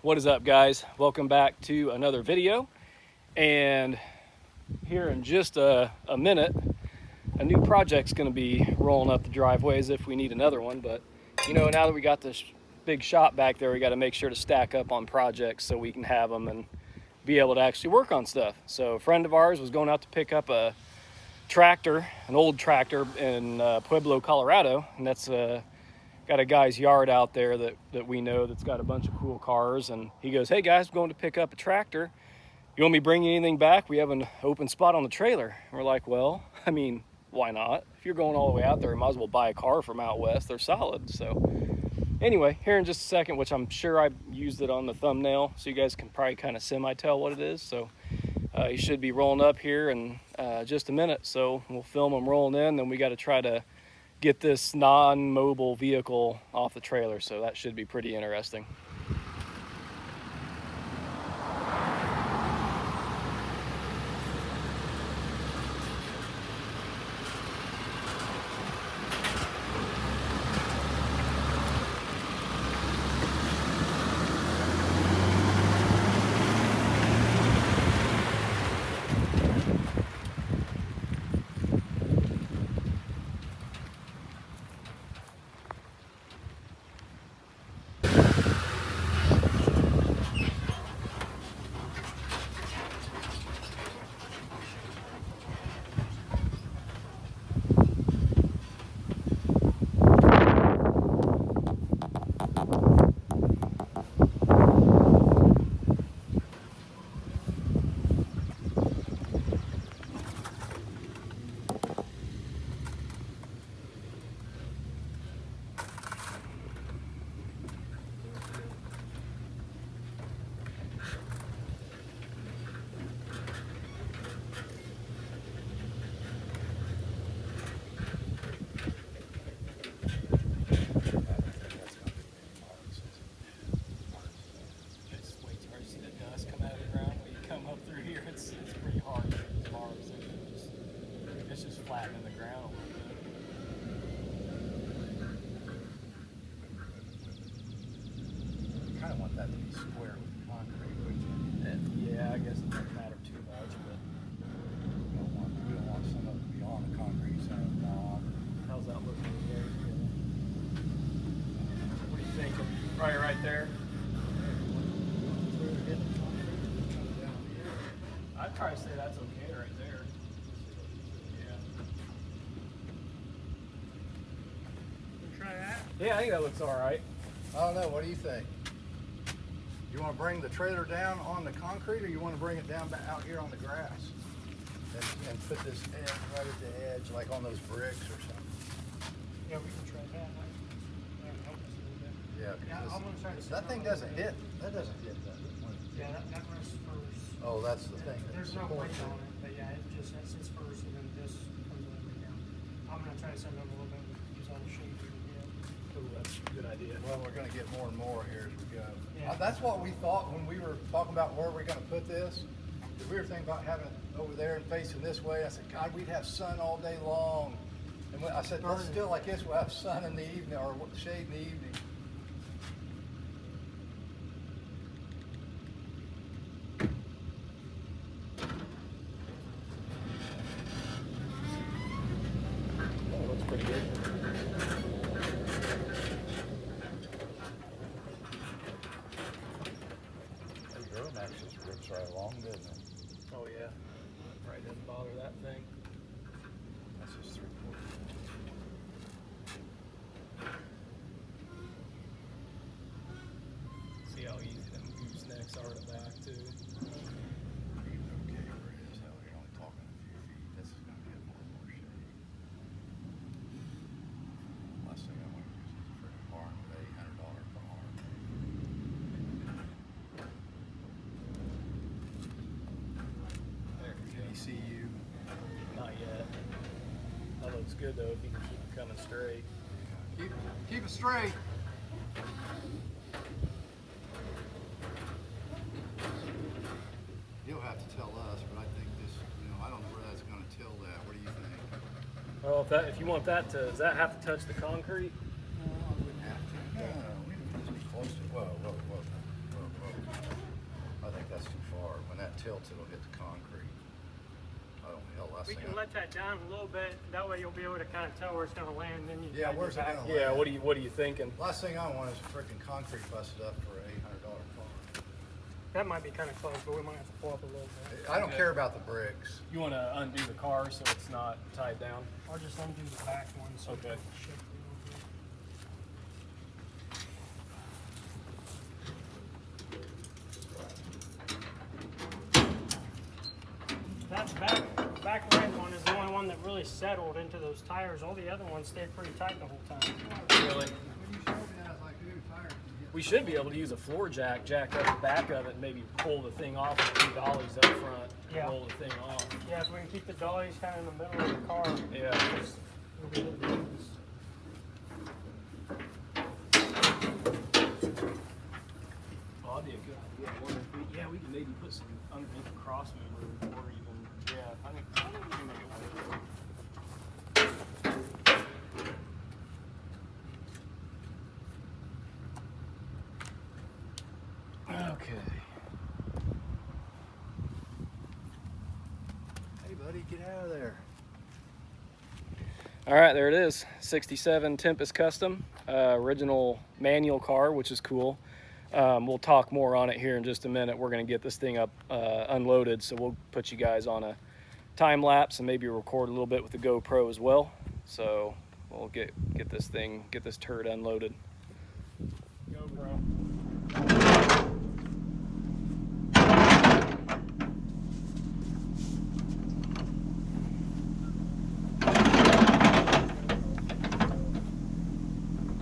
What is up, guys? Welcome back to another video. And here in just a minute, a new project's going to be rolling up the driveways if we need another one. But you know, now that we got this big shop back there, we got to make sure to stack up on projects so we can have them and be able to actually work on stuff. So a friend of ours was going out to pick up a tractor, an old tractor in Pueblo, Colorado, and that's got a guy's yard out there that we know that's got a bunch of cool cars. And he goes, "Hey guys, I'm going to pick up a tractor. You want me bringing anything back? We have an open spot on the trailer." And we're like, well, I mean, why not? If you're going all the way out there, you might as well buy a car from out west. They're solid. So anyway, here in just a second, which I'm sure I used it on the thumbnail, so you guys can probably kind of semi-tell what it is. So he should be rolling up here in just a minute. So we'll film him rolling in, then we got to try to get this non-mobile vehicle off the trailer, so that should be pretty interesting. Flattening the ground a little bit. I kind of want that to be square with concrete, would you? Yeah, I guess it doesn't matter too much, but We don't want some of it to be on the concrete, some of it not. how's that looking there? What are you thinking? Probably right there. I'd probably say that's okay right there. Yeah, I think that looks all right. I don't know, what do you think? You want to bring the trailer down on the concrete, or you want to bring it down out here on the grass? And put this edge right at the edge, like on those bricks or something? Yeah, we can try that. That would help us a little bit. Yeah, Yeah, I'm gonna try to that thing doesn't hit, that doesn't hit that. Yeah, that rests first. Oh, that's the thing. There's no weight on it, but yeah, it just sits first and then this comes all the way down. I'm gonna try to set it up a little bit, use all the shape we can get. Ooh, that's a good idea. Well, we're gonna get more and more here as we go. Yeah. That's what we thought when we were talking about where we're gonna put this. We were thinking about having it over there and facing this way. I said, God, we'd have sun all day long. And I said, let's do it like this, we'll have sun in the evening, or shade in the evening. That looks pretty good. The Duramax just rips right along, doesn't it? Oh yeah. Right, doesn't bother that thing. That's just 3/4. See how easy them goosenecks are to back too. Okay, where it is, hell, you're only talking a few feet. This is gonna get more and more shady. Last thing I want to use is a freaking barn with $800 car. There we Can go. you see you? Not yet. That looks good though, if you can keep it coming straight. Keep it straight. You'll have to tell us, but I think this, I don't know where that's gonna till that. What do you think? Well, if you want that to, does that have to touch the concrete? No, we wouldn't have to. No, we just be close to, whoa, whoa, whoa, whoa, whoa. tilts, it'll hit the concrete. Oh, hell, last We thing can let that down a little bit. That way you'll be able to kind of tell where it's going to land. Then you Yeah, guide where's it back. gonna Yeah, land? what are you thinking? Last thing I want is a freaking concrete busted up for an $800 car. That might be kind of close, but we might have to pull up a little bit. I don't care about the bricks. You want to undo the car so it's not tied down? I'll just undo the back one so Okay. we can shift it a little bit. That back right one is the only one that really settled into those tires. All the other ones stayed pretty tight the whole time. Really? When you showed me that, I was like, dude, tires. We should be able to use a floor jack up the back of it and maybe pull the thing off with 2 dollies up front and Yeah. roll the thing off. Yeah, if we can keep the dollies kind of in the middle of the car, Yeah. it'll be a little bit easy. Oh, that'd be a good idea. I wonder if we can maybe put some underneath the cross member or even, I think we can make it work. Okay. Hey, buddy, get out of there. All right, there it is. 67 Tempest Custom, original manual car, which is cool. We'll talk more on it here in just a minute. We're going to get this thing up unloaded, so we'll put you guys on a time lapse and maybe record a little bit with the GoPro as well. So we'll get this turd unloaded. GoPro.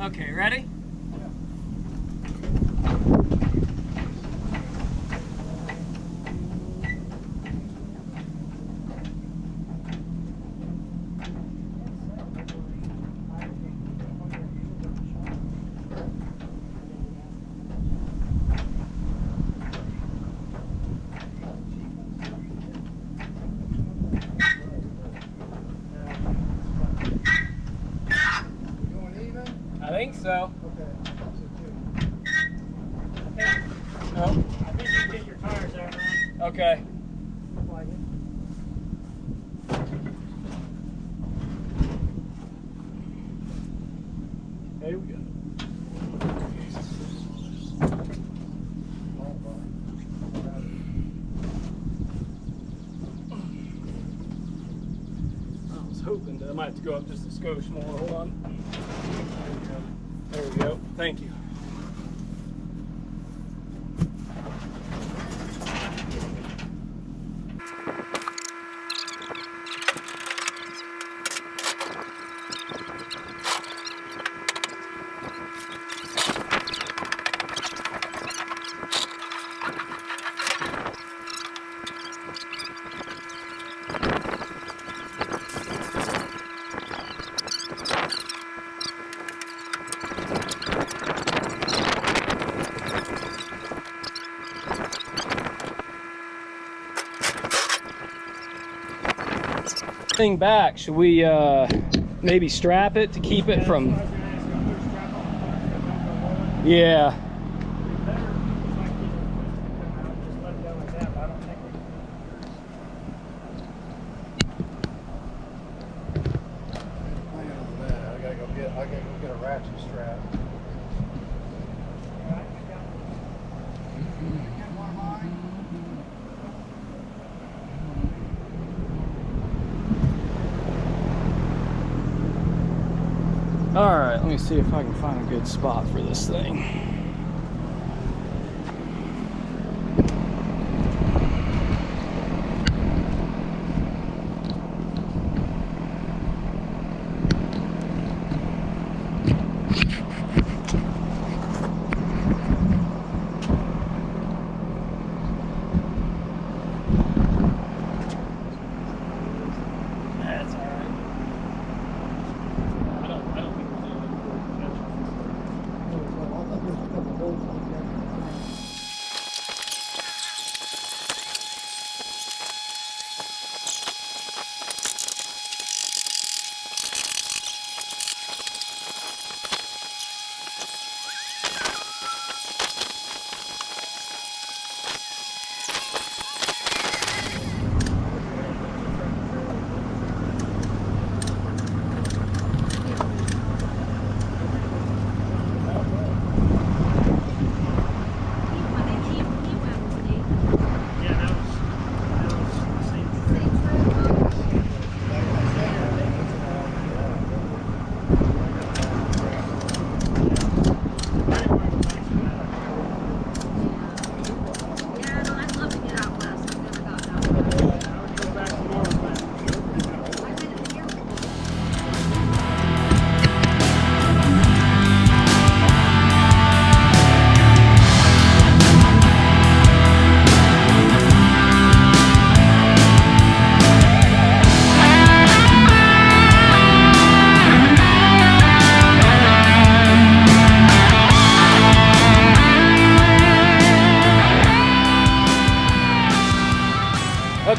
Okay, ready? You going even? I think so. Okay, I thought so too. No. I think you can get your tires out, right? Okay. Look like it. There we go. I was hoping that I might have to go up just a skosh more. Hold on. There we go. Thank you. Thing back, should we maybe strap it to keep it from? Yeah. Hang on a minute, I gotta go get a ratchet strap. Get one of mine? All right, let me see if I can find a good spot for this thing. That's all right. I don't think there's any I thought there was a couple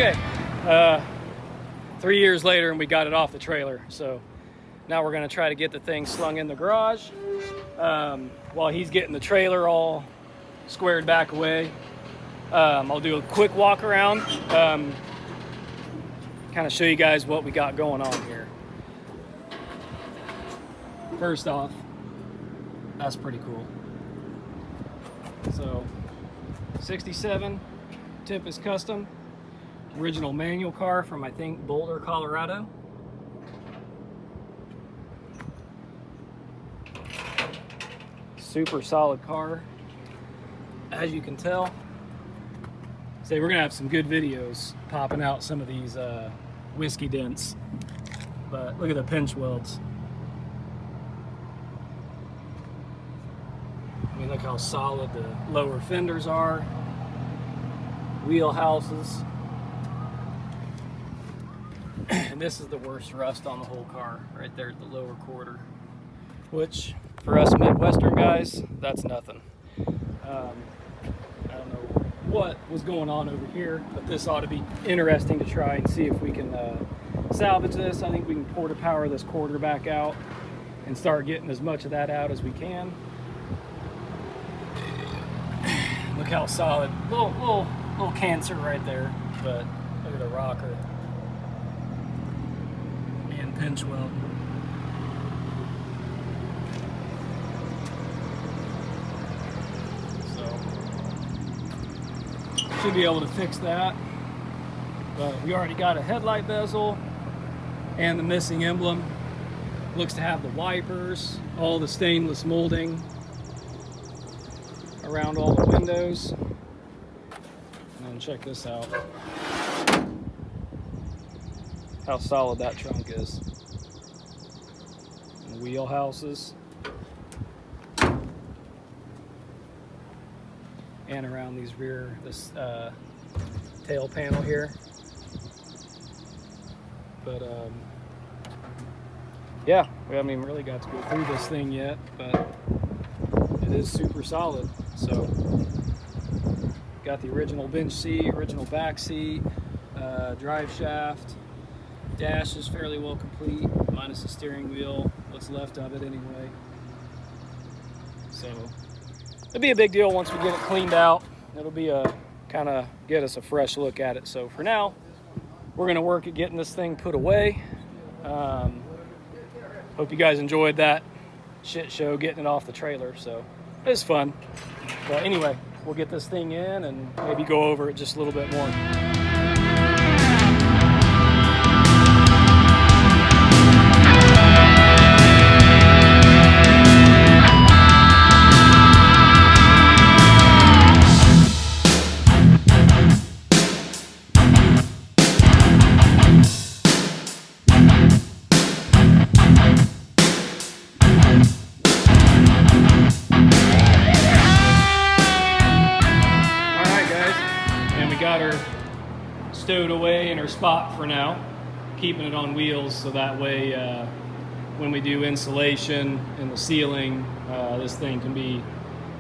Okay, 3 years later and we got it off the trailer. So now we're gonna try to get the thing slung in the garage while he's getting the trailer all squared back away. I'll do a quick walk around, kind of show you guys what we got going on here. First off, that's pretty cool. So 67 Tempest Custom, original manual car from, I think, Boulder, Colorado. Super solid car, as you can tell. Say we're gonna have some good videos popping out some of these whiskey dents, but look at the pinch welds. I mean, look how solid the lower fenders are, wheel houses. And this is the worst rust on the whole car, right there at the lower quarter, which for us Midwestern guys, that's nothing. I don't know what was going on over here, but this ought to be interesting to try and see if we can salvage this. I think we can porta power this quarter back out and start getting as much of that out as we can. Look how solid, little cancer right there, but look at the rocker and pinch weld. So should be able to fix that, but we already got a headlight bezel and the missing emblem. Looks to have the wipers, all the stainless molding around all the windows. And then check this out. How solid that trunk is. And the wheel houses. And around these this tail panel here. But yeah, we haven't even really got to go through this thing yet, but it is super solid. So got the original bench seat, original back seat, drive shaft, dash is fairly well complete, minus the steering wheel, what's left of it anyway. So it'll be a big deal once we get it cleaned out. It'll be a kind of get us a fresh look at it. So for now, we're gonna work at getting this thing put away. Hope you guys enjoyed that shit show getting it off the trailer. So it was fun. But anyway, we'll get this thing in and maybe go over it just a little bit more. Stowed away in her spot for now, keeping it on wheels so that way when we do insulation in the ceiling, this thing can be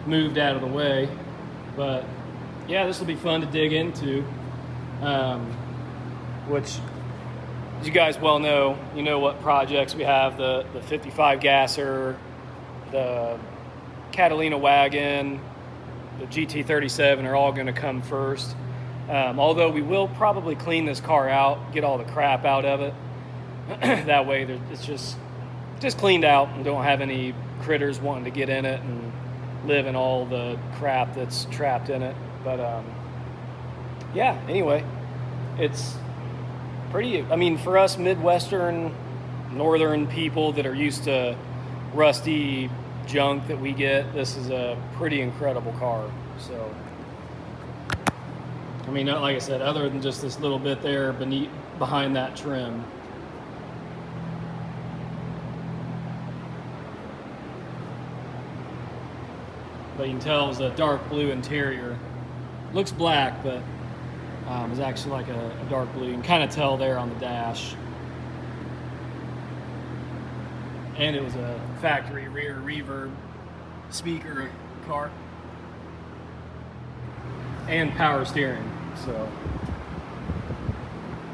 moved out of the way. But yeah, this will be fun to dig into, which, as you guys well know, you know what projects we have: the 55 gasser, the Catalina wagon, the GT37 are all going to come first. Although we will probably clean this car out, get all the crap out of it. That way it's just cleaned out and don't have any critters wanting to get in it and live in all the crap that's trapped in it. But yeah, anyway, it's pretty, I mean, for us Midwestern, northern people that are used to rusty junk that we get, this is a pretty incredible car. So I mean, like I said, other than just this little bit there behind that trim. But you can tell it was a dark blue interior. Looks black, but it's actually like a dark blue. You can kind of tell there on the dash. And it was a factory rear reverb speaker car. And power steering. So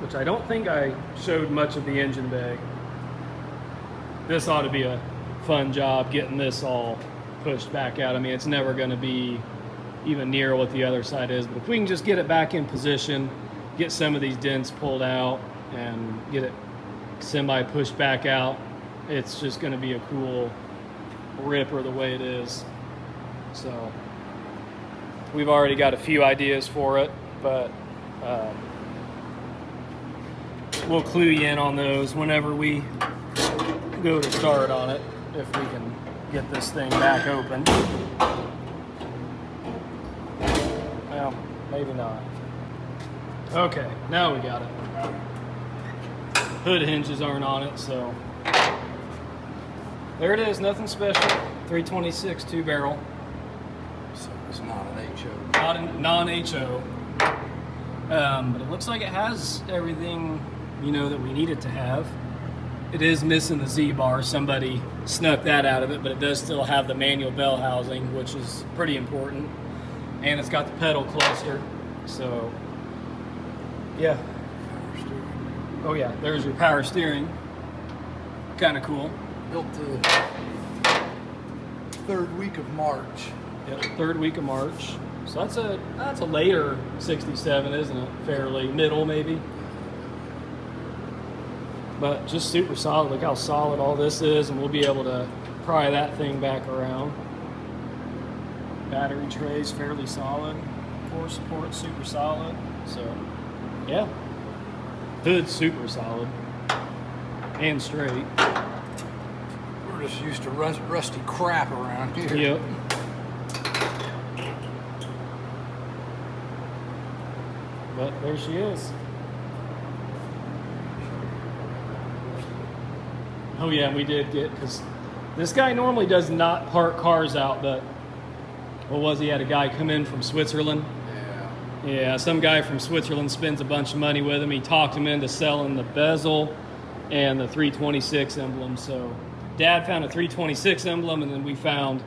which I don't think I showed much of the engine bay. This ought to be a fun job getting this all pushed back out. I mean, it's never going to be even near what the other side is, but if we can just get it back in position, get some of these dents pulled out and get it semi pushed back out, it's just going to be a cool ripper the way it is. So we've already got a few ideas for it, but we'll clue you in on those whenever we go to start on it, if we can get this thing back open. Well, maybe not. Okay, now we got it. Hood hinges aren't on it, so there it is. Nothing special. 326 2 barrel. So it's not an HO. Not a non-HO. But it looks like it has everything, you know, that we need it to have. It is missing the Z-bar. Somebody snuck that out of it, but it does still have the manual bell housing, which is pretty important. And it's got the pedal cluster. So, yeah. Oh yeah, there's your power steering. Kind of cool. Built the third week of March. Yep, third week of March. So that's a later 67, isn't it? Fairly middle, maybe. But just super solid. Look how solid all this is, and we'll be able to pry that thing back around. Battery tray's fairly solid. Core support super solid. So, yeah. Hood's super solid and straight. We're just used to rusty crap around here. Yep. But there she is. Oh yeah, we did get, because this guy normally does not park cars out, but what was he had a guy come in from Switzerland. Yeah, some guy from Switzerland spends a bunch of money with him. He talked him into selling the bezel and the 326 emblem. So Dad found a 326 emblem, and then we found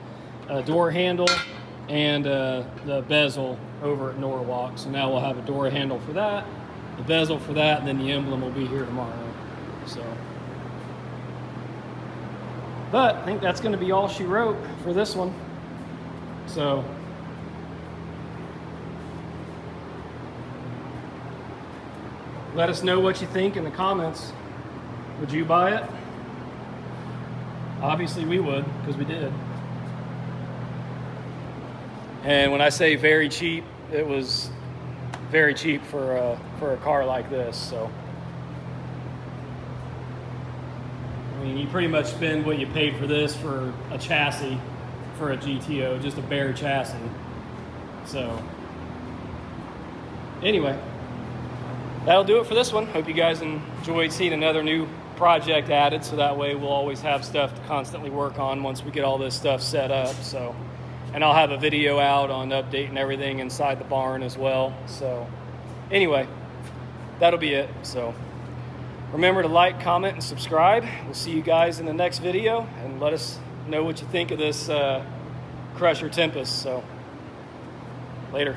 a door handle and the bezel over at Norwalk. So now we'll have a door handle for that, the bezel for that, and then the emblem will be here tomorrow. So, but I think that's going to be all she wrote for this one. So let us know what you think in the comments. Would you buy it? Obviously we would, because we did. And when I say very cheap, it was very cheap for a car like this. So, I mean, you pretty much spend what you paid for this for a chassis for a GTO, just a bare chassis. So, anyway, that'll do it for this one. Hope you guys enjoyed seeing another new project added, so that way we'll always have stuff to constantly work on once we get all this stuff set up. So, and I'll have a video out on updating everything inside the barn as well. So anyway, that'll be it. So remember to like, comment, and subscribe. We'll see you guys in the next video, and let us know what you think of this Crusher Tempest. So later.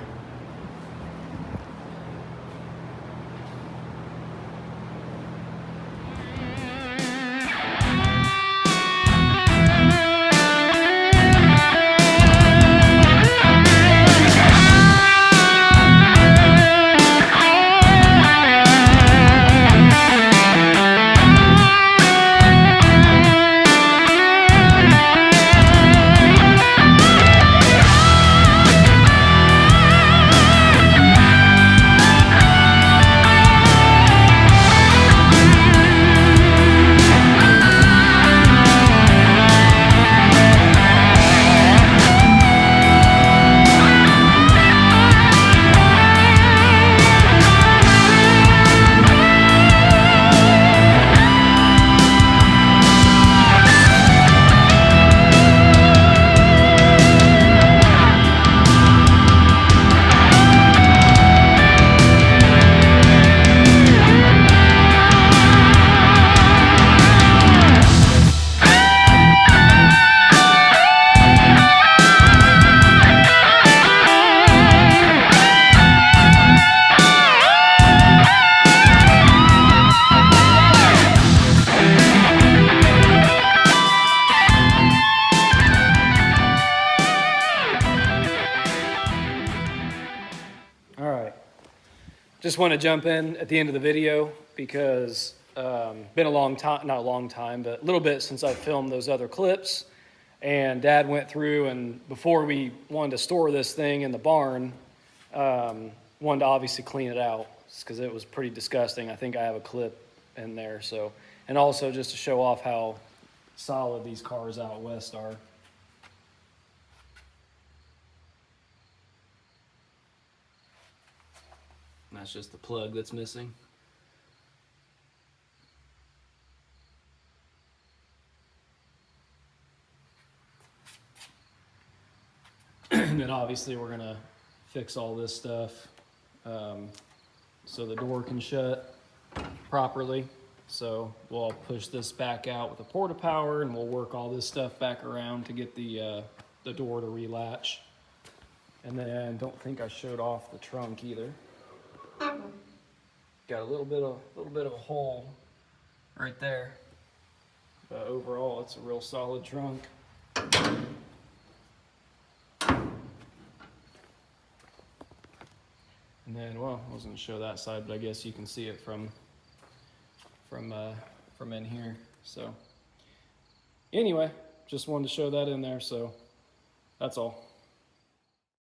just want to jump in at the end of the video because been a long time, not a long time, but a little bit since I filmed those other clips. And Dad went through, and before we wanted to store this thing in the barn, wanted to obviously clean it out because it was pretty disgusting. I think I have a clip in there. So, and also just to show off how solid these cars out west are. And that's just the plug that's missing. And then obviously we're gonna fix all this stuff so the door can shut properly. So we'll push this back out with a porta power, and we'll work all this stuff back around to get the door to relatch. And then don't think I showed off the trunk either. Got a little bit of a hole right there, but overall it's a real solid trunk. And then, well, I wasn't gonna show that side, but I guess you can see it from in here. So anyway, just wanted to show that in there. So that's all.